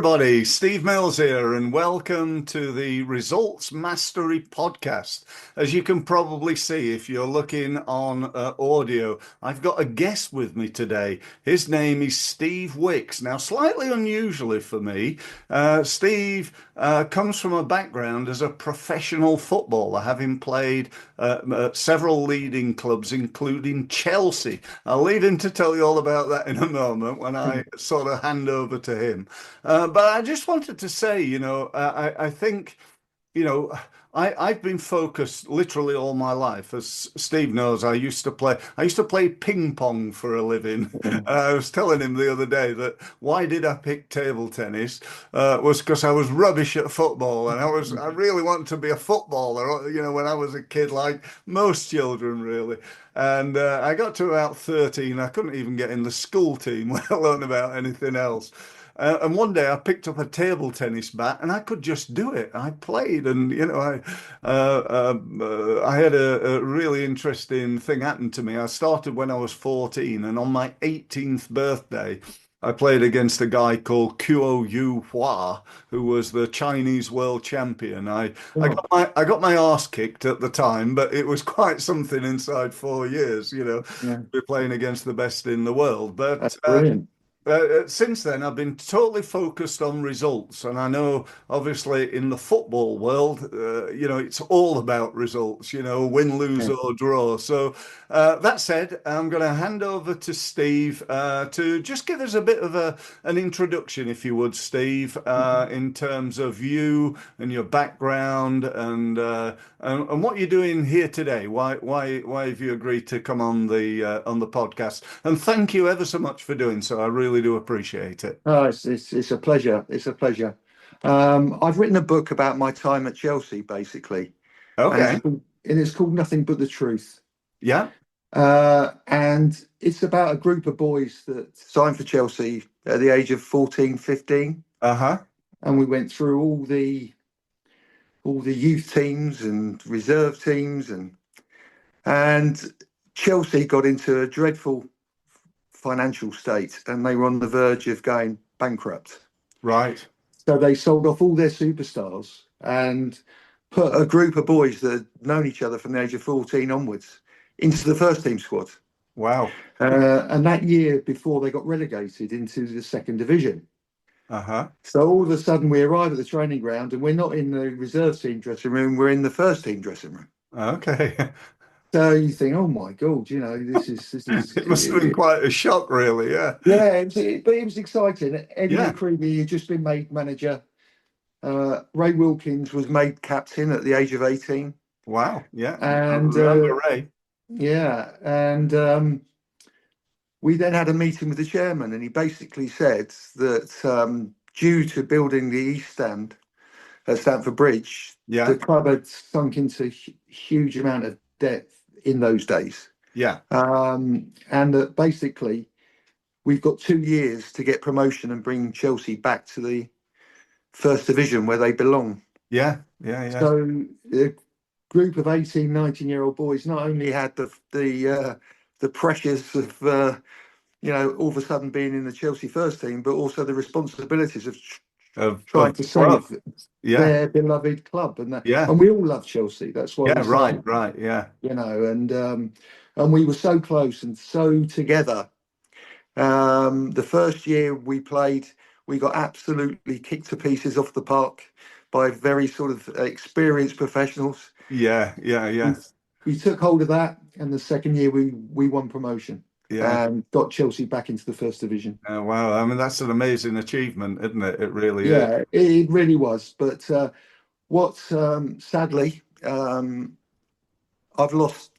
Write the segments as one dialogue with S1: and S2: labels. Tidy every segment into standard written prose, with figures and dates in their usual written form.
S1: everybody, Steve Mills here, and welcome to the Results Mastery podcast. As you can probably see if you're looking on audio, I've got a guest with me today. His name is Steve Wicks. Now, slightly unusually for me, Steve comes from a background as a professional footballer, having played several leading clubs, including Chelsea. I'll leave him to tell you all about that in a moment when I sort of hand over to him. But I just wanted to say, I think, you know, I've been focused literally all my life. As Steve knows, I used to play ping pong for a living. I was telling him the other day that why did I pick table tennis was because I was rubbish at football, and I really wanted to be a footballer, when I was a kid, like most children, really. And I got to about 13, I couldn't even get in the school team, let alone about anything else. And one day I picked up a table tennis bat and I could just do it. I played, and I had a really interesting thing happen to me. I started when I was 14, and on my 18th birthday, I played against a guy called Kuo Yu Hua, who was the Chinese world champion.
S2: Oh,
S1: I got my arse kicked at the time, but it was quite something inside 4 years,
S2: yeah,
S1: we're playing against the best in the world.
S2: that's
S1: But
S2: brilliant.
S1: since then, I've been totally focused on results, and I know, obviously, in the football world, it's all about results. Win, lose,
S2: Yeah.
S1: or draw. So, that said, I'm going to hand over to Steve to just give us a bit of an introduction, if you would, Steve, in terms of you and your background and what you're doing here today. Why have you agreed to come on the podcast? And thank you ever so much for doing so. I really do appreciate it.
S2: Oh, it's a pleasure. It's a pleasure. I've written a book about my time at Chelsea, basically, and
S1: Okay.
S2: it's called Nothing But the Truth.
S1: Yeah.
S2: And it's about a group of boys that signed for Chelsea at the age of 14, 15.
S1: Uh-huh.
S2: And we went through all the youth teams and reserve teams, and Chelsea got into a dreadful financial state, and they were on the verge of going bankrupt.
S1: Right.
S2: So they sold off all their superstars and put a group of boys that had known each other from the age of 14 onwards into the first team squad.
S1: Wow.
S2: And that year before, they got relegated into the second division.
S1: Uh-huh.
S2: So all of a sudden, we arrive at the training ground and we're not in the reserve team dressing room, we're in the first team dressing room.
S1: Okay.
S2: So you think, oh my God, this is
S1: It must have been quite a shock, really. Yeah.
S2: yeah, but it was exciting. Eddie
S1: Yeah.
S2: McCreevy had just been made manager. Ray Wilkins was made captain at the age of 18.
S1: Wow. Yeah. I
S2: And
S1: remember Ray.
S2: yeah, and we then had a meeting with the chairman, and he basically said that due to building the East Stand at Stamford Bridge, the
S1: Yeah.
S2: club had sunk into huge amount of debt in those days.
S1: Yeah.
S2: And that basically we've got 2 years to get promotion and bring Chelsea back to the first division where they belong.
S1: Yeah. Yeah. Yeah.
S2: So a group of 18, 19-year-old boys not only had the pressures of all of a sudden being in the Chelsea first team, but also the responsibilities of
S1: Of
S2: trying
S1: the
S2: to
S1: club.
S2: save
S1: Yeah.
S2: their beloved club.
S1: Yeah.
S2: And we all love Chelsea. That's why
S1: Yeah.
S2: we
S1: Right.
S2: started,
S1: Right. Yeah.
S2: and we were so close and so together. The first year we played, we got absolutely kicked to pieces off the park by very sort of experienced professionals.
S1: Yeah. Yeah.
S2: We,
S1: Yeah.
S2: we took hold of that, and the second year we won promotion
S1: Yeah.
S2: and got Chelsea back into the first division.
S1: Wow. I mean, that's an amazing achievement, isn't it? It really is.
S2: Yeah, it really was. But what sadly, I've lost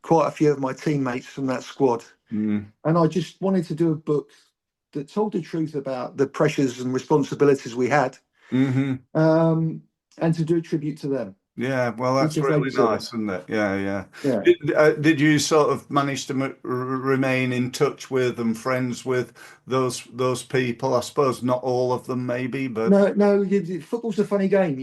S2: quite a few of my teammates from that squad.
S1: Mm.
S2: And I just wanted to do a book that told the truth about the pressures and responsibilities we had,
S1: Hmm.
S2: and to do a tribute to them
S1: Yeah, well, that's
S2: because they
S1: really
S2: deserve it.
S1: nice, isn't it? Yeah, yeah.
S2: Yeah.
S1: Did you sort of manage to remain in touch with and friends with those people? I suppose not all of them, maybe, but
S2: No, no, football's a funny game.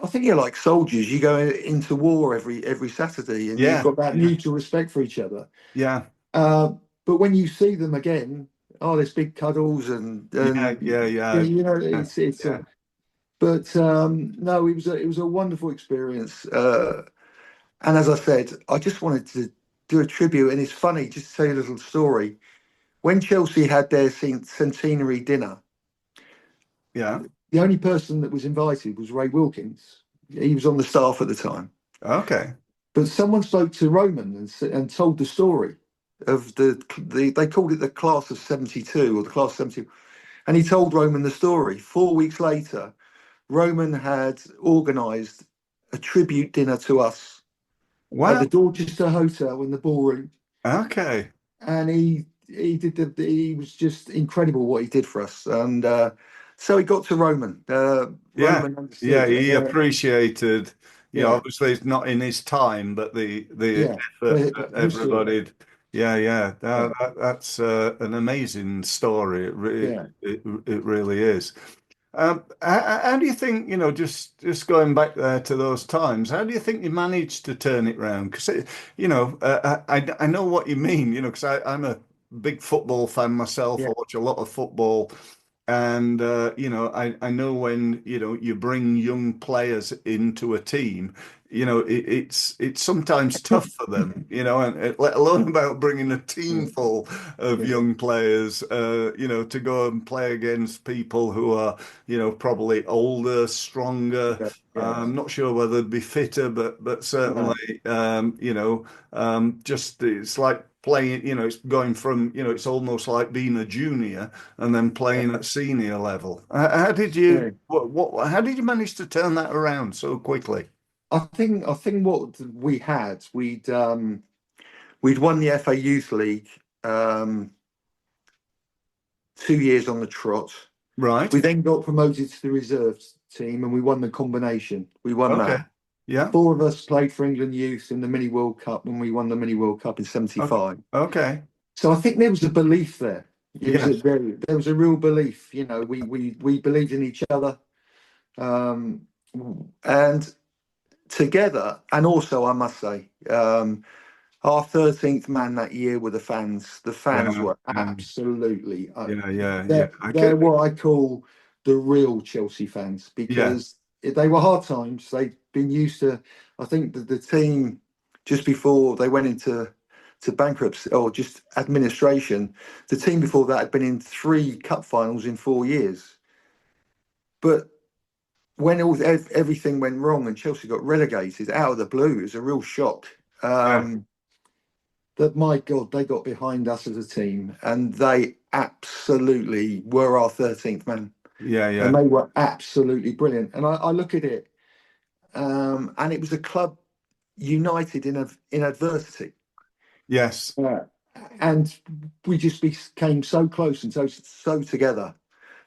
S2: I think you're like soldiers. You go into war every Saturday, and you've
S1: yeah,
S2: got that
S1: yeah,
S2: mutual respect for each other.
S1: yeah,
S2: Uh, but when you see them again, oh, there's big cuddles
S1: Yeah,
S2: and
S1: yeah,
S2: yeah,
S1: yeah, yeah,
S2: it's
S1: yeah.
S2: but no, it was a wonderful experience. And as I said, I just wanted to do a tribute, and it's funny, just to tell you a little story. When Chelsea had their centenary dinner,
S1: Yeah.
S2: the only person that was invited was Ray Wilkins. He was on the staff at the time.
S1: Okay.
S2: But someone spoke to Roman and told the story of they called it the class of 72 or the class of 70. And he told Roman the story. 4 weeks later, Roman had organised a tribute dinner to us at
S1: Wow.
S2: the Dorchester Hotel in the ballroom.
S1: Okay.
S2: And he was just incredible what he did for us. And so he got to Roman.
S1: Yeah.
S2: Roman
S1: Yeah.
S2: understood.
S1: He
S2: And
S1: appreciated,
S2: yeah,
S1: obviously it's not in his time, but the
S2: yeah,
S1: effort that
S2: history.
S1: everybody. Yeah, yeah.
S2: Yeah,
S1: That's an amazing story.
S2: yeah,
S1: It really is. How do you think, just going back there to those times, how do you think you managed to turn it round? Because, I know what you mean, because I'm a big football fan myself.
S2: yeah,
S1: I watch a lot of football. And, I know when, you bring young players into a team, it's sometimes tough for them, and let alone about bringing a team
S2: mm,
S1: full of
S2: yeah,
S1: young players, to go and play against people who are, probably older, stronger.
S2: yeah, yeah,
S1: I'm not sure whether they'd be fitter, but
S2: no,
S1: certainly, just it's like playing, it's going from, it's almost like being a junior and then
S2: yeah,
S1: playing at senior level. How did
S2: yeah.
S1: how did you manage to turn that around so quickly?
S2: I think what we had, we'd won the FA Youth League 2 years on the trot.
S1: Right.
S2: We then got promoted to the reserves team and we won the combination. We won
S1: Okay.
S2: that.
S1: Yeah.
S2: Four of us played for England youth in the Mini World Cup when we won the Mini World Cup in
S1: Okay.
S2: '75.
S1: Okay.
S2: So I think there was a belief there.
S1: Yes.
S2: There was a real belief. We believed in each other, um, and together. And also, I must say, our 13th man that year were the fans. The fans
S1: Yeah.
S2: were
S1: Yeah.
S2: absolutely.
S1: Yeah. Yeah. Yeah. I
S2: They're
S1: could.
S2: what I call the real Chelsea fans
S1: Yeah.
S2: because they were hard times. They'd been used to. I think that the team just before they went into bankruptcy or just administration, the team before that had been in 3 cup finals in 4 years. But when everything went wrong and Chelsea got relegated out of the blue, it was a real shock.
S1: Yeah.
S2: Um, that my God, they got behind us as a team, and they absolutely were our 13th man,
S1: Yeah.
S2: and
S1: Yeah.
S2: they were absolutely brilliant. And I look at it, and it was a club united in adversity,
S1: Yes.
S2: uh, and we just became so close and so together.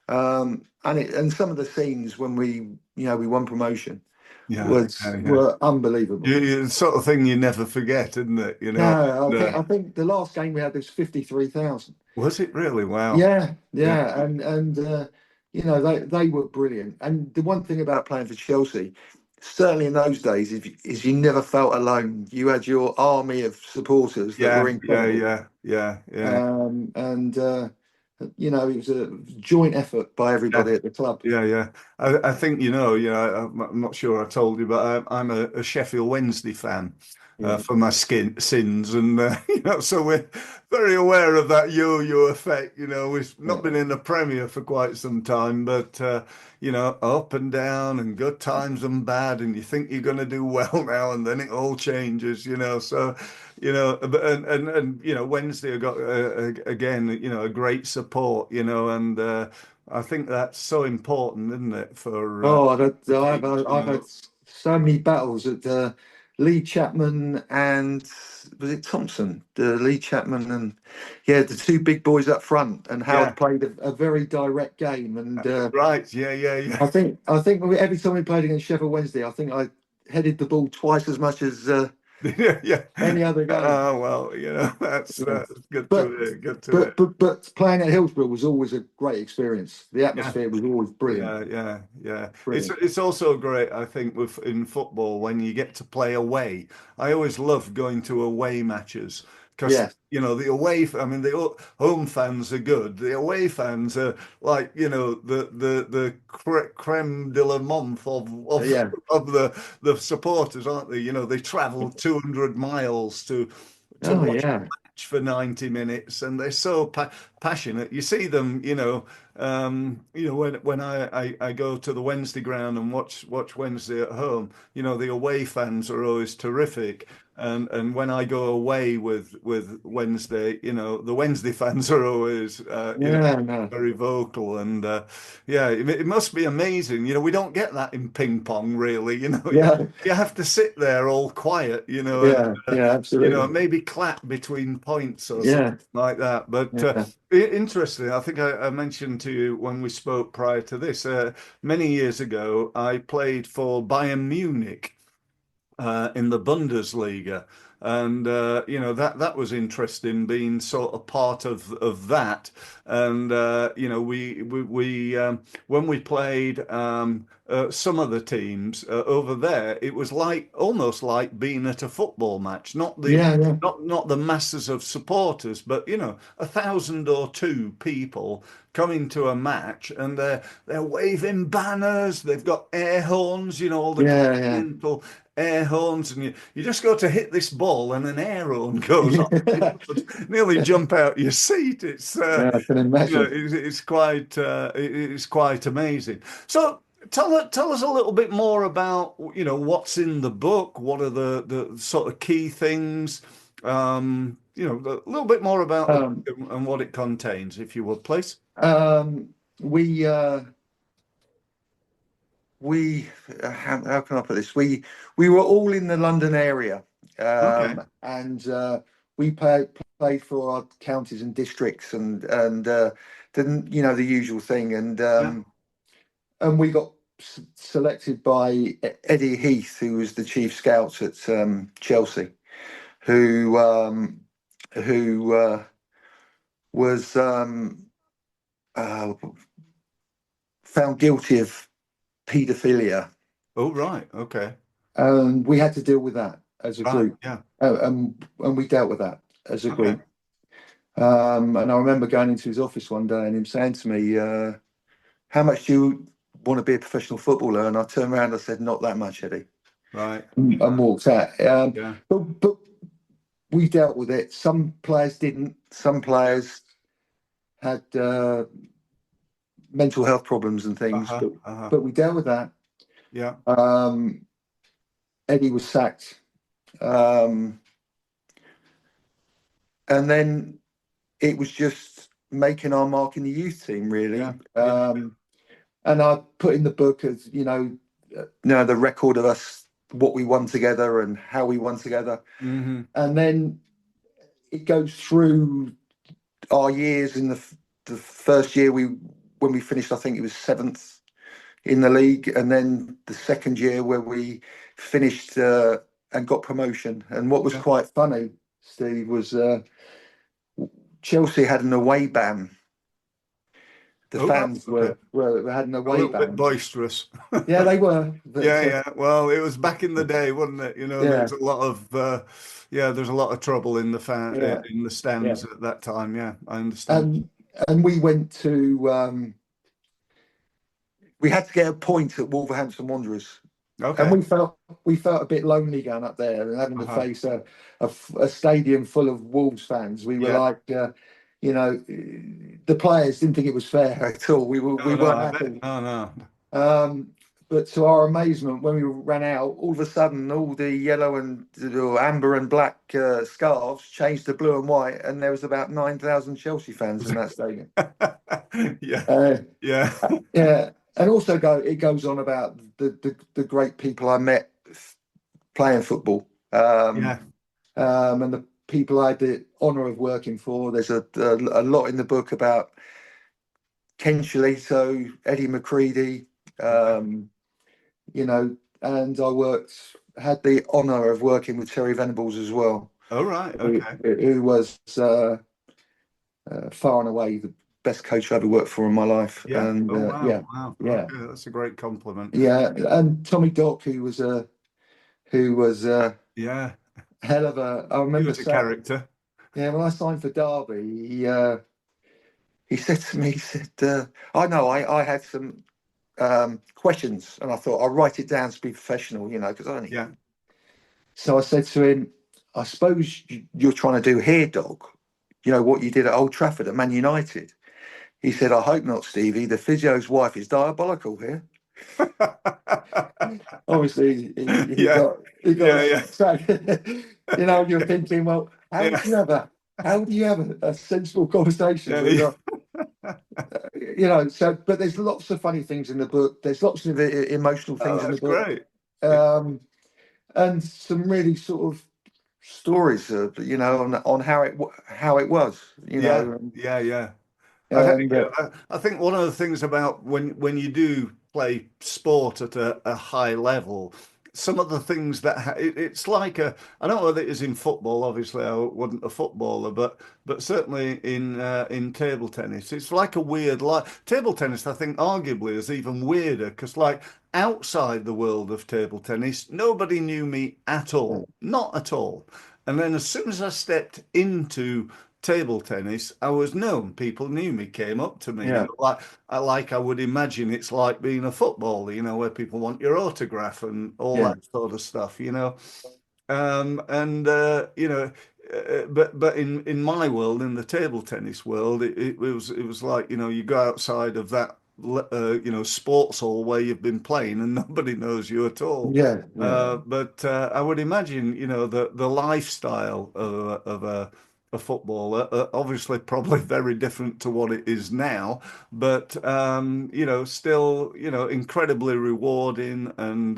S2: And some of the scenes when we won promotion
S1: Yeah.
S2: was
S1: Yeah. Yeah.
S2: were unbelievable.
S1: The sort of thing you never forget, isn't it?
S2: No,
S1: And,
S2: I think the last game we had was 53,000.
S1: was it really? Wow.
S2: Yeah,
S1: Yeah.
S2: yeah, and they were brilliant. And the one thing about playing for Chelsea, certainly in those days, is you never felt alone. You had your army of supporters that were
S1: Yeah. Yeah.
S2: incredible.
S1: Yeah. Yeah. Yeah.
S2: And it was a joint effort by
S1: Yeah.
S2: everybody at the club.
S1: Yeah, yeah. I think I'm not sure I told you, but I'm a Sheffield Wednesday fan
S2: Yeah,
S1: for my sins, and so we're very aware of that yo-yo effect. We've not
S2: yeah,
S1: been in the Premier for quite some time, but up and down, and good times and bad, and you think you're going to do well now, and then it all changes. So but and Wednesday got again, a great support, and. I think that's so important, isn't it,
S2: Oh,
S1: for teams,
S2: I've had so many battles at Lee Chapman and was it Thompson? Lee Chapman and yeah, the two big boys up front. And
S1: Yeah,
S2: Howard played a very direct game. And
S1: right. Yeah, yeah, yeah.
S2: I think every time we played against Sheffield Wednesday, I think I headed the ball twice as much as
S1: Yeah, yeah.
S2: any other game.
S1: Oh, well,
S2: Yeah.
S1: that's good to
S2: But
S1: hear. Good to hear.
S2: but playing at Hillsborough was always a great experience. The
S1: Yeah.
S2: atmosphere was always brilliant,
S1: Yeah, yeah, yeah. It's
S2: brilliant.
S1: it's also great, I think, in football when you get to play away. I always love going to away matches because
S2: Yeah.
S1: the away, I mean, the home fans are good. The away fans are like, the creme de la menthe of
S2: Yeah.
S1: of the supporters, aren't they? They travel 200 miles to
S2: Oh,
S1: watch
S2: yeah.
S1: for 90 minutes, and they're so passionate. You see them, when I go to the Wednesday ground and watch Wednesday at home, the away fans are always terrific. And when I go away with Wednesday, the Wednesday fans are always
S2: Yeah. No.
S1: very vocal. And yeah, it must be amazing. We don't get that in ping pong, really.
S2: Yeah.
S1: You have to sit there all quiet, and
S2: Yeah. Yeah. Absolutely.
S1: maybe clap between points or something
S2: Yeah.
S1: like that. But
S2: Yeah.
S1: interesting. I think I mentioned to you when we spoke prior to this, many years ago, I played for Bayern Munich in the Bundesliga. And that was interesting, being sort of part of that. And we when we played some of the teams over there, it was like almost like being at a football match. Not the
S2: Yeah. Yeah.
S1: not the masses of supporters, but 1,000 or 2 people coming to a match, and they're waving banners. They've got air horns, all the
S2: Yeah.
S1: continental air horns, and you just go to hit this ball, and an air horn goes off. You
S2: Yeah.
S1: nearly jump out your seat. It's
S2: Yeah, I can imagine.
S1: it's quite amazing. So tell us a little bit more about what's in the book. What are the sort of key things? A little bit more about the
S2: Um,
S1: book and what it contains, if you would, please.
S2: um, we we how can I put this? We were all in the London area,
S1: Okay.
S2: and we played for our counties and districts, and didn't the usual thing,
S1: Yeah.
S2: and we got selected by Eddie Heath, who was the chief scout at Chelsea, who was uh, found guilty of paedophilia,
S1: Oh, right. Okay.
S2: and we had to deal with that as a
S1: Right.
S2: group,
S1: Yeah.
S2: and we dealt with that as a
S1: Okay.
S2: group. And I remember going into his office one day and him saying to me, "How much do you want to be a professional footballer?" And I turned around and I said, "Not that much, Eddie,"
S1: Right.
S2: and walked out.
S1: Yeah.
S2: But we dealt with it. Some players didn't. Some
S1: Yeah.
S2: players had mental health problems and things,
S1: Uh-huh. Uh-huh.
S2: but we dealt with that.
S1: Yeah.
S2: Um, Eddie was sacked, um, and then it was just making our mark in the youth team, really.
S1: Yeah. Yeah.
S2: And I put in the book as the record of us, what we won together and how we won together,
S1: Hmm.
S2: and then it goes through our years. In the first year, when we finished, I think it was seventh in the league, and then the second year where we finished and got promotion. And what was
S1: Yeah.
S2: quite funny, Steve, was Chelsea had an away ban. The
S1: Oh, right.
S2: fans
S1: Okay.
S2: were had an
S1: A
S2: away
S1: little bit
S2: ban.
S1: boisterous.
S2: Yeah, they were, but
S1: Yeah, yeah. Well, it was back in the day, wasn't it? There
S2: yeah,
S1: was a lot of there's a lot of trouble in the
S2: yeah,
S1: in the
S2: yeah.
S1: stands at that time. Yeah, I understand.
S2: And we went to we had to get a point at Wolverhampton Wanderers, and
S1: Okay.
S2: we felt a bit lonely going up there and having to
S1: Uh-huh.
S2: face a stadium full of Wolves fans. We were
S1: Yeah.
S2: like, the players didn't think it was fair at all. We
S1: No, no,
S2: weren't
S1: I bet.
S2: happy.
S1: No, no.
S2: But to our amazement, when we ran out, all of a sudden, all the yellow and amber and black scarves changed to blue and white, and there was about 9,000 Chelsea fans in that stadium.
S1: Yeah.
S2: Uh,
S1: Yeah.
S2: yeah, and also it goes on about the great people I met playing football,
S1: Yeah.
S2: and the people I had the honour of working for. There's a lot in the book about Ken Shillito, Eddie McCready,
S1: Right.
S2: and had the honour of working with Terry Venables as well,
S1: All right.
S2: who,
S1: Okay.
S2: who was far and away the best coach I ever worked for in my life.
S1: Yeah.
S2: And
S1: Oh, wow.
S2: yeah,
S1: Wow.
S2: yeah,
S1: Okay. That's a great compliment.
S2: yeah. And Tommy Dock, who was a
S1: Yeah.
S2: hell of a. I
S1: He
S2: remember
S1: was a
S2: saying,
S1: character.
S2: Yeah, when I signed for Derby, he said to me, he said, I know I had some questions, and I thought I'll write it down to be professional, because I only.
S1: Yeah.
S2: So I said to him, I suppose you're trying to do here, dog. What you did at Old Trafford at Man United. He said, I hope not, Stevie. The physio's wife is diabolical here. Obviously, he
S1: Yeah.
S2: got
S1: Yeah.
S2: a
S1: Yeah.
S2: sack. You're thinking, well,
S1: Yeah.
S2: how do you have a sensible conversation
S1: Yeah.
S2: with
S1: Yeah.
S2: a, so, but there's lots of funny things in the book. There's lots of emotional
S1: Oh,
S2: things in the
S1: that's
S2: book.
S1: great. Yeah.
S2: Um, and some really sort of stories, on how it was,
S1: Yeah. Yeah. Yeah. I think
S2: and
S1: I think one of the things about when you do play sport at a high level, some of the things that it's like I don't know whether it is in football. Obviously, I wasn't a footballer, but certainly in table tennis, it's like a weird life. Table tennis, I think, arguably is even weirder because like outside the world of table tennis, nobody knew me at all, not at all. And then as soon as I stepped into table tennis, I was known. People knew me, came up to me,
S2: yeah,
S1: like I would imagine it's like being a footballer, where people want your autograph and all
S2: yeah,
S1: that sort of stuff. And but in my world, in the table tennis world, it was like you go outside of that sports hall where you've been playing and nobody knows you at all.
S2: yeah, yeah,
S1: But I would imagine the lifestyle of a footballer, obviously probably very different to what it is now, but still incredibly rewarding and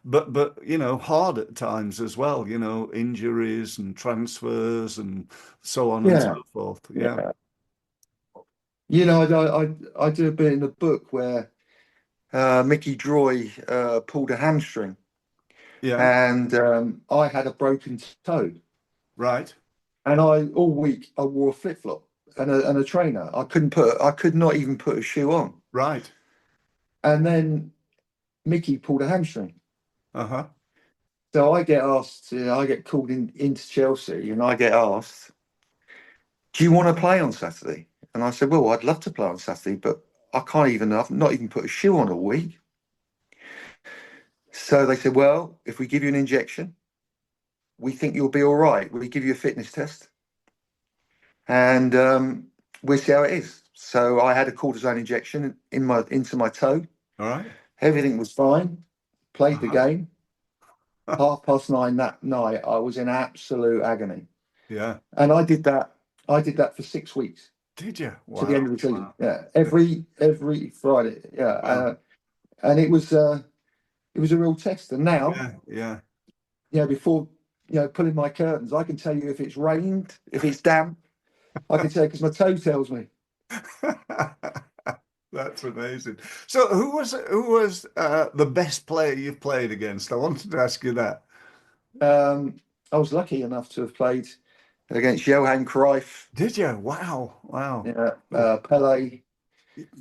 S1: but hard at times as well, injuries and transfers and so on and so
S2: yeah,
S1: forth. Yeah.
S2: yeah. I do a bit in the book where Mickey Droy pulled a hamstring,
S1: Yeah.
S2: and I had a broken toe,
S1: Right.
S2: and all week I wore a flip flop and a trainer. I could not even put a shoe on,
S1: Right.
S2: and then Mickey pulled a hamstring.
S1: Uh-huh.
S2: So I get called into Chelsea, and I get asked, "Do you want to play on Saturday?" And I said, "Well, I'd love to play on Saturday, but I've not even put a shoe on all week." So they said, "Well, if we give you an injection, we think you'll be all right. We give you a fitness test, and we'll see how it is." So I had a cortisone injection into my toe.
S1: All right.
S2: Everything was fine. Played the
S1: Uh-huh.
S2: game. 9:30 that night, I was in absolute agony,
S1: Yeah.
S2: and I did that. I did that for 6 weeks
S1: Did you?
S2: to the
S1: Wow.
S2: end of the season.
S1: Wow.
S2: Yeah, every Friday. Yeah,
S1: Wow.
S2: and it was a real test. And now,
S1: Yeah. Yeah.
S2: before pulling my curtains, I can tell you if it's rained, if it's damp. I can tell because my toe tells me.
S1: That's amazing. So who was the best player you've played against? I wanted to ask you that.
S2: I was lucky enough to have played against Johan Cruyff,
S1: Did you? Wow. Wow. Cool.
S2: Pele,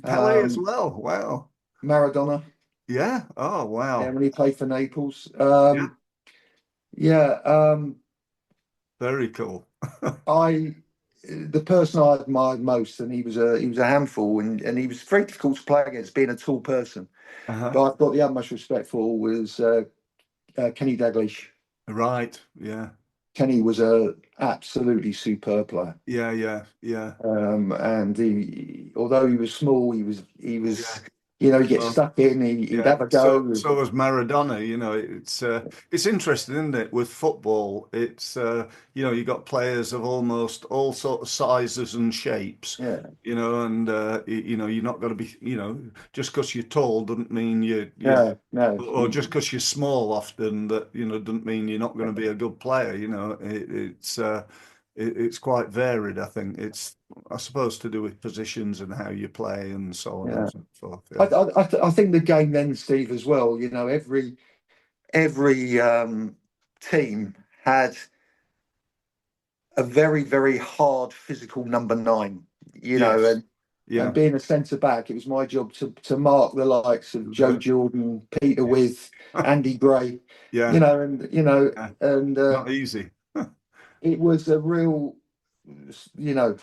S1: Pele as
S2: um,
S1: well. Wow.
S2: Maradona.
S1: Yeah. Oh,
S2: Yeah,
S1: wow.
S2: when he played for Naples.
S1: Yeah.
S2: Yeah,
S1: Very cool.
S2: I the person I admired most, and he was a handful, and he was very difficult to play against, being a tall person.
S1: Uh-huh.
S2: But I've got the utmost respect for was Kenny Dalglish.
S1: Right. Yeah.
S2: Kenny was a absolutely superb player.
S1: Yeah. Yeah. Yeah.
S2: And although he was small,
S1: Yeah.
S2: he'd get
S1: Well,
S2: stuck in, he'd
S1: yeah,
S2: have a
S1: so
S2: go.
S1: so was Maradona. It's interesting, isn't it? With football, it's you got players of almost all sort of sizes and shapes.
S2: Yeah,
S1: And you're not going to be just because you're tall doesn't mean you
S2: no, no,
S1: or just because you're small often that doesn't mean you're not going to be a good player. It's quite varied. I think it's I suppose to do with positions and how you play and so on and
S2: yeah.
S1: so forth.
S2: I,
S1: Yeah.
S2: I, I think the game then, Steve, as well. Every team had a very, very hard physical number nine.
S1: Yes.
S2: And
S1: Yeah.
S2: being a centre back, it was my job to mark the likes of Joe
S1: Uh-huh.
S2: Jordan, Peter
S1: Yeah.
S2: With, Andy Gray.
S1: Yeah.
S2: And
S1: Yeah. Not easy.
S2: it was a real. you know,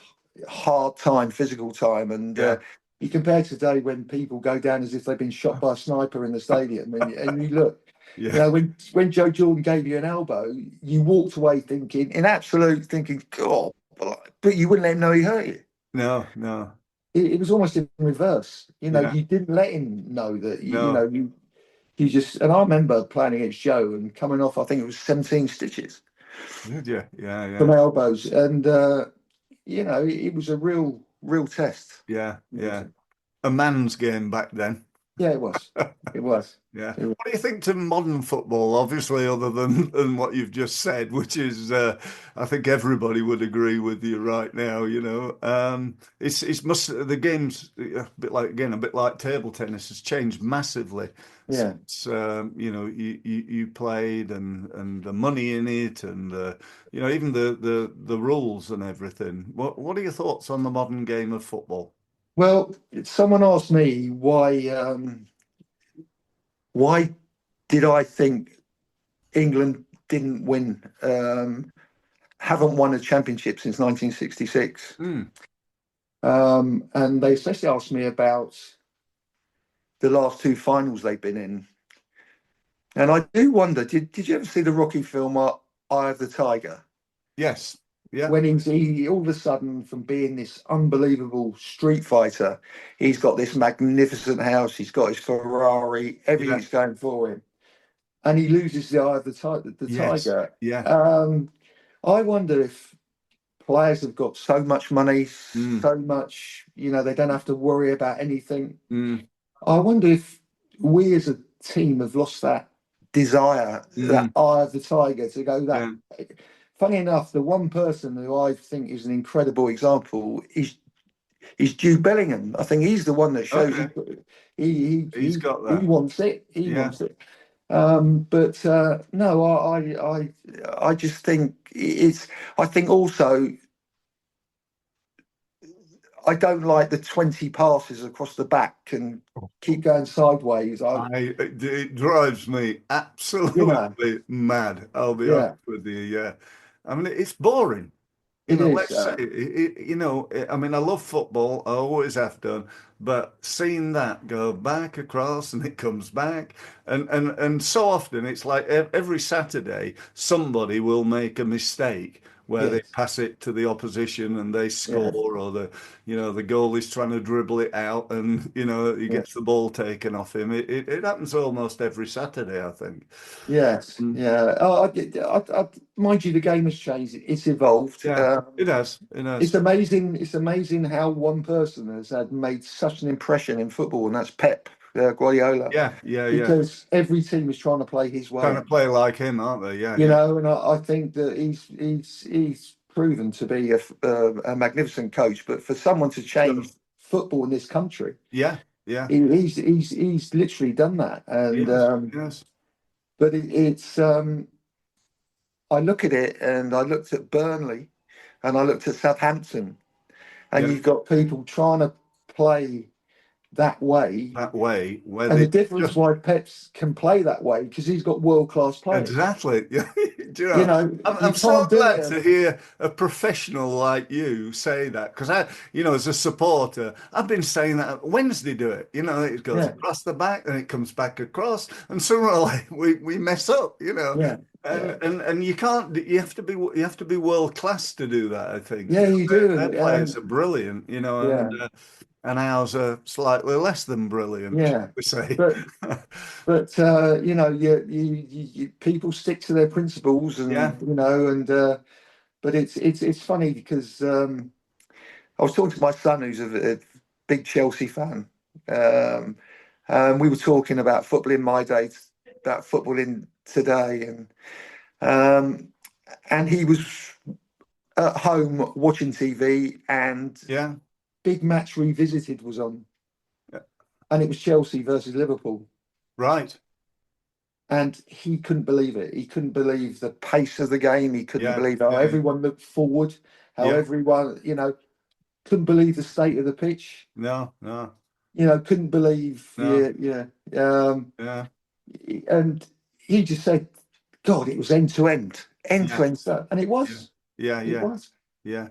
S2: hard time, physical time, and
S1: Yeah.
S2: you compare today when people go down as if they've been shot by a sniper in the stadium, and you look, you
S1: Yeah.
S2: know, when Joe Jordan gave you an elbow, you walked away thinking, in absolute thinking, God, but you wouldn't let him know he hurt you.
S1: No, no.
S2: It was almost in reverse. You know,
S1: Yeah.
S2: you didn't let him know that. You
S1: No.
S2: know, you just. And I remember playing against Joe and coming off. I think it was 17 stitches
S1: Did you? Yeah,
S2: from
S1: yeah.
S2: elbows, and you know, it was a real test.
S1: Yeah,
S2: It was-
S1: yeah. A man's game back then.
S2: Yeah, it was. It was.
S1: Yeah.
S2: It was.
S1: What do you think to modern football, obviously, other than what you've just said, which is, I think everybody would agree with you right now, you know. It's must the game's a bit like, again, a bit like table tennis has changed massively
S2: Yeah.
S1: since, you know, you played and the money in it and, you know, even the rules and everything. What are your thoughts on the modern game of football?
S2: Well, someone asked me why did I think England didn't win, haven't won a championship since 1966.
S1: Mm,
S2: And they especially asked me about the last two finals they've been in. And I do wonder, did you ever see the Rocky film Eye of the Tiger?
S1: yes. Yeah.
S2: When he all of a sudden, from being this unbelievable street fighter, he's got this magnificent house, he's got his Ferrari,
S1: Yeah.
S2: everything's going for him, and he loses the eye of the
S1: Yes.
S2: tiger.
S1: Yeah.
S2: I wonder if players have got so much money,
S1: Mm,
S2: so much, you know, they don't have to worry about anything.
S1: mm,
S2: I wonder if we as a team have lost that desire, that
S1: mm.
S2: eye of the tiger to go that.
S1: Yeah.
S2: Funny enough, the one person who I think is an incredible example is Jude Bellingham. I think he's the one that shows
S1: Okay. He's got
S2: he
S1: that.
S2: wants it. He
S1: Yeah.
S2: wants it. But no, I just think it's. I think also I don't like the 20 passes across the back and keep going sideways.
S1: It drives me
S2: You know,
S1: absolutely mad. I'll be honest
S2: yeah,
S1: with you. Yeah. I mean, it's boring. You
S2: it
S1: know,
S2: is.
S1: let's say, you know, I mean, I love football. I always have done. But seeing that go back across and it comes back, and so often it's like every Saturday somebody will make a mistake where they
S2: Yes,
S1: pass it to the opposition and they
S2: yeah,
S1: score, or you know, the goalie's trying to dribble it out and you know he
S2: yeah.
S1: gets the ball taken off him. It happens almost every Saturday, I think.
S2: Yes,
S1: Mm.
S2: yeah. Mind you, the game has changed. It's evolved.
S1: Yeah, it has. It
S2: It's
S1: has.
S2: amazing. It's amazing how one person has had made such an impression in football, and that's Pep Guardiola.
S1: Yeah, yeah, yeah.
S2: Because every team is trying to play his
S1: Trying to
S2: way,
S1: play like him, aren't they? Yeah,
S2: you
S1: yeah.
S2: know. And I think that he's proven to be a magnificent coach. But for someone to change
S1: Sure.
S2: football in this country,
S1: Yeah, yeah.
S2: he's literally done that. And
S1: Yes, yes.
S2: but it's I look at it, and I looked at Burnley, and I looked at Southampton, and
S1: Yeah.
S2: you've got people trying to play that way.
S1: That way, where
S2: And the
S1: they
S2: difference
S1: just
S2: why Pep's can play that way because he's got world class players.
S1: exactly. Yeah. Do you
S2: You
S1: know,
S2: know, you
S1: I'm so
S2: can't do
S1: glad
S2: it.
S1: to hear a professional like you say that because you know, as a supporter, I've been saying that Wednesday do it. You know, it goes
S2: Yeah,
S1: across the back and it comes back across, and sooner or later we mess up. You know,
S2: yeah,
S1: and
S2: yeah,
S1: and you can't. You have to be world class to do that. I think. You
S2: yeah.
S1: know,
S2: You do,
S1: their
S2: and
S1: players are brilliant. You know,
S2: yeah,
S1: and ours are slightly less than brilliant, shall
S2: yeah.
S1: we say?
S2: But you know, people stick to their principles,
S1: Yeah,
S2: and you know, and but it's funny because I was talking to my son who's a big Chelsea fan. Um, we were talking about football in my day, about football in today, um, and he was at home watching TV, and
S1: yeah,
S2: Big Match Revisited was on,
S1: yeah.
S2: and it was Chelsea versus Liverpool,
S1: Right.
S2: and he couldn't believe it. He couldn't believe the pace of the game. He couldn't
S1: Yeah,
S2: believe how
S1: yeah,
S2: everyone looked forward, how
S1: yeah.
S2: everyone, you know, couldn't believe the state of the pitch.
S1: No, no,
S2: You know, couldn't believe,
S1: no.
S2: yeah, yeah. Um,
S1: Yeah,
S2: and he just said, God, it was end to end
S1: yeah,
S2: stuff. And
S1: yeah, yeah,
S2: it
S1: yeah,
S2: was.
S1: yeah.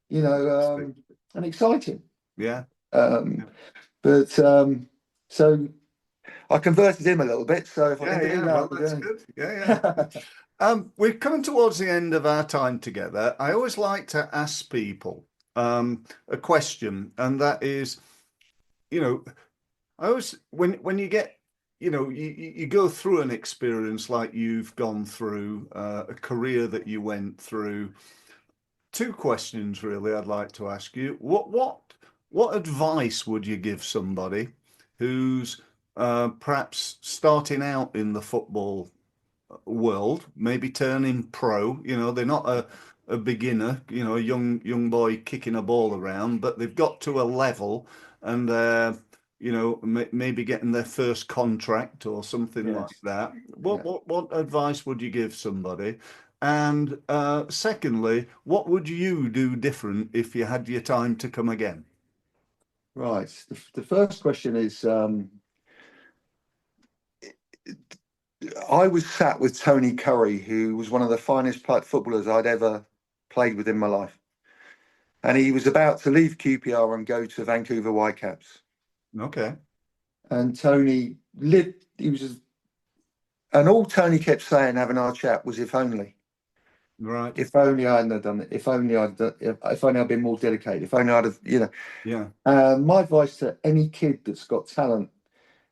S2: you know, and exciting.
S1: Yeah.
S2: Um, but so I converted him a little bit. So if I can
S1: Yeah,
S2: do
S1: yeah. Well,
S2: that,
S1: that's good. Yeah, yeah.
S2: we're doing.
S1: We're coming towards the end of our time together. I always like to ask people a question, and that is, you know, I always when you get, you go through an experience like you've gone through, a career that you went through. Two questions really I'd like to ask you. What advice would you give somebody who's perhaps starting out in the football world, maybe turning pro? They're not a beginner, a young boy kicking a ball around, but they've got to a level and maybe getting their first contract or something like
S2: Yes.
S1: that. What
S2: Yeah.
S1: what advice would you give somebody? And secondly, what would you do different if you had your time to come again?
S2: Right. The first question is, I was sat with Tony Curry, who was one of the finest footballers I'd ever played with in my life. And he was about to leave QPR and go to Vancouver Whitecaps.
S1: Okay.
S2: And Tony lived, he was, and all Tony kept saying, having our chat, was
S1: Right.
S2: if only I hadn't have done it, if only I'd, if only I'd been more dedicated, if only I'd have,
S1: Yeah.
S2: My advice to any kid that's got talent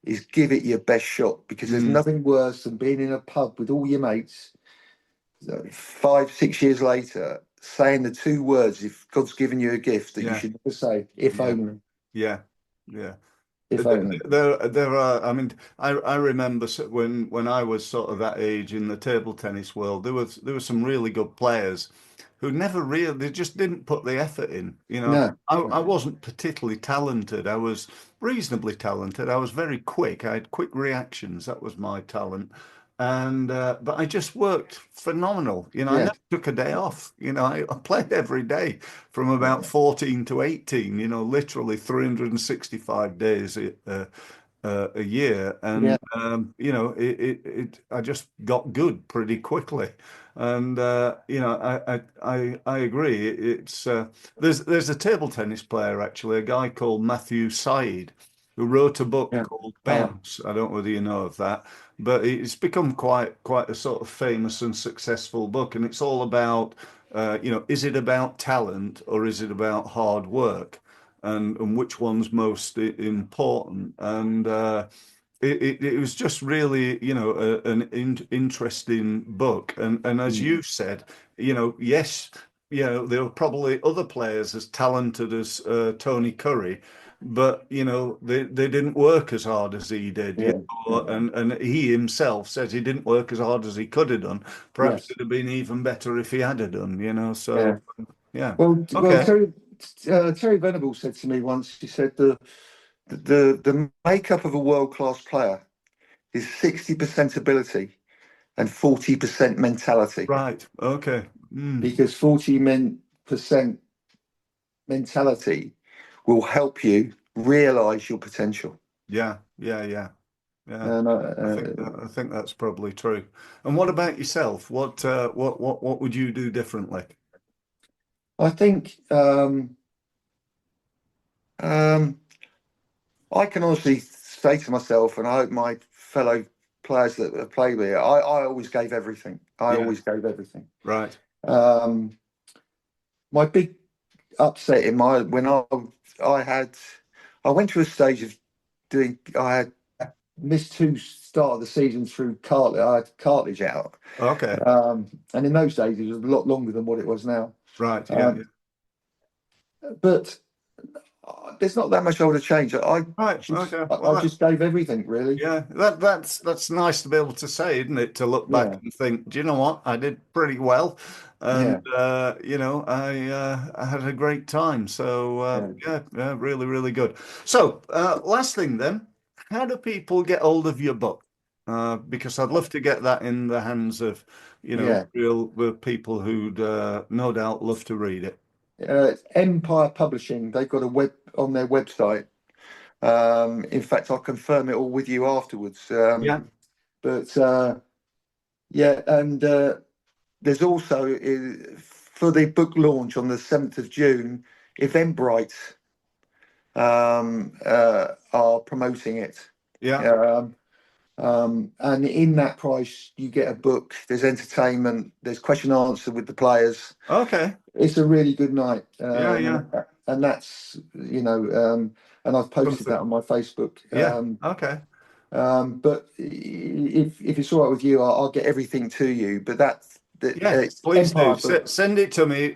S2: is give it your best shot, because there's
S1: Mm,
S2: nothing worse than being in a pub with all your mates 5, 6 years later saying the two words, if God's given you a gift, that you
S1: yeah.
S2: should never say, if
S1: Yeah.
S2: only,
S1: Yeah. Yeah.
S2: if only.
S1: There are. I mean, I remember when I was sort of that age in the table tennis world, there were some really good players who never really, they just didn't put the effort in.
S2: No,
S1: I
S2: no.
S1: wasn't particularly talented. I was reasonably talented. I was very quick. I had quick reactions. That was my talent. And but I just worked phenomenal. I
S2: Yeah,
S1: never took a day off. I played every day from about
S2: yeah,
S1: 14 to 18, literally 365 days a year.
S2: yeah.
S1: And, I just got good pretty quickly. And, I agree. There's a table tennis player, actually, a guy called Matthew Said, who wrote a book
S2: Yeah.
S1: called
S2: Oh,
S1: Bounce. I don't know whether you know of that, but it's become quite a sort of famous and successful book. And it's all about, is it about talent or is it about hard work? And which one's most important? And it was just really, an interesting book. And as
S2: mm,
S1: you said, yes, there were probably other players as talented as Tony Curry, but they didn't work as hard as he did.
S2: yeah, yeah.
S1: And he himself says he didn't work as hard as he could have done. Perhaps
S2: Yes,
S1: it'd have been even better if he had have done.
S2: yeah.
S1: So yeah,
S2: Well,
S1: okay,
S2: Terry Venable said to me once. He said the makeup of a world class player is 60% ability and 40% mentality,
S1: right, okay,
S2: because 40% mentality will help you realize your potential.
S1: yeah, yeah, yeah. Yeah,
S2: And
S1: I think that's probably true. And what about yourself? What would you do differently?
S2: I think um, I can honestly say to myself, and I hope my fellow players that have played with it, I always gave everything. I
S1: Yeah,
S2: always gave everything.
S1: right.
S2: Um, my big upset in my when I went to a stage of doing I had missed two start of the season through cartilage. I had cartilage out,
S1: Okay.
S2: and in those days it was a lot longer than what it was now.
S1: Right. Yeah. Yeah.
S2: Um, but there's not that much I would have changed.
S1: Right. Okay. Well,
S2: I just gave everything, really.
S1: yeah, that's nice to be able to say, isn't it? To look back
S2: Yeah,
S1: and think, do you know what? I did pretty well, and
S2: yeah,
S1: I had a great time. So
S2: yeah.
S1: yeah, really, really good. So last thing then, how do people get hold of your book? Because I'd love to get that in the hands of,
S2: Yeah.
S1: real people who'd no doubt love to read it.
S2: Empire Publishing, they've got a web on their website. In fact, I'll confirm it all with you afterwards.
S1: Yeah.
S2: But yeah, and there's also for the book launch on the 7th of June, Eventbrite are promoting it.
S1: Yeah.
S2: And in that price, you get a book. There's entertainment. There's question answer with the players.
S1: Okay.
S2: It's a really good night.
S1: Yeah, yeah.
S2: And that's and I've posted
S1: Something.
S2: that on my Facebook.
S1: Yeah. Okay.
S2: But if it's all right with you, I'll get everything to you. But
S1: Yeah,
S2: it's
S1: please do.
S2: Empire Book.
S1: Send it to me.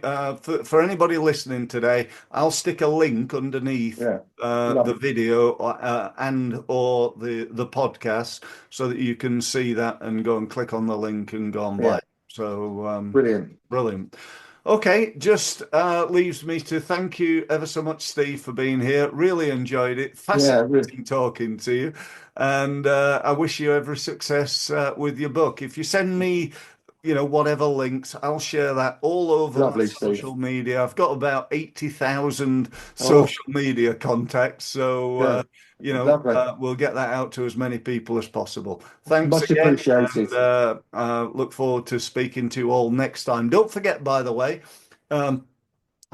S1: For anybody listening today, I'll stick a link underneath
S2: Yeah,
S1: the
S2: lovely.
S1: video and or the podcast so that you can see that and go and click on the link and go and buy
S2: Yeah,
S1: it. So
S2: brilliant.
S1: brilliant. Okay, just leaves me to thank you ever so much, Steve, for being here. Really enjoyed it.
S2: Yeah, really,
S1: Fascinating talking to you. And I wish you every success with your book. If you send me whatever links, I'll share that all over my
S2: lovely, Steve.
S1: social media. I've got about 80,000
S2: Oh,
S1: social media contacts. So,
S2: yeah, lovely.
S1: we'll get that out to as many people as possible. Thanks
S2: Much
S1: again.
S2: appreciated.
S1: And look forward to speaking to you all next time. Don't forget, by the way, um,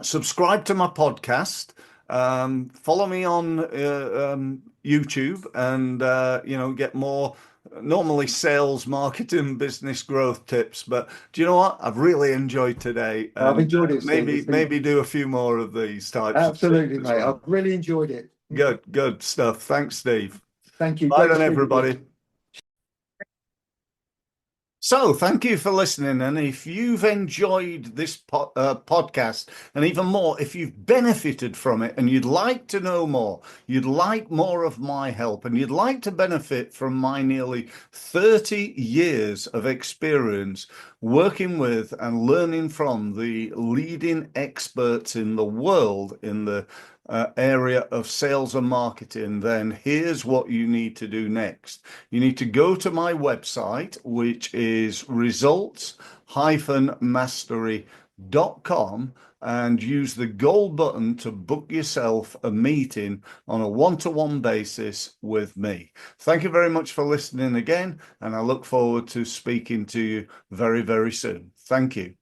S1: subscribe to my podcast. Follow me on YouTube and get more normally sales, marketing, business growth tips. But do you know what? I've really enjoyed today,
S2: I've
S1: and
S2: enjoyed it, Steve.
S1: maybe
S2: It's been
S1: do a few more of these types of things
S2: absolutely,
S1: as
S2: mate. I've
S1: well.
S2: really enjoyed it.
S1: Good stuff. Thanks, Steve.
S2: Thank you.
S1: Bye
S2: Great to
S1: then,
S2: speak with you.
S1: everybody. So, thank you for listening. And if you've enjoyed this podcast, and even more, if you've benefited from it and you'd like to know more, you'd like more of my help, and you'd like to benefit from my nearly 30 years of experience working with and learning from the leading experts in the world in the area of sales and marketing, then here's what you need to do next. You need to go to my website, which is results-mastery.com, and use the gold button to book yourself a meeting on a one-to-one basis with me. Thank you very much for listening again, and I look forward to speaking to you very, very soon. Thank you.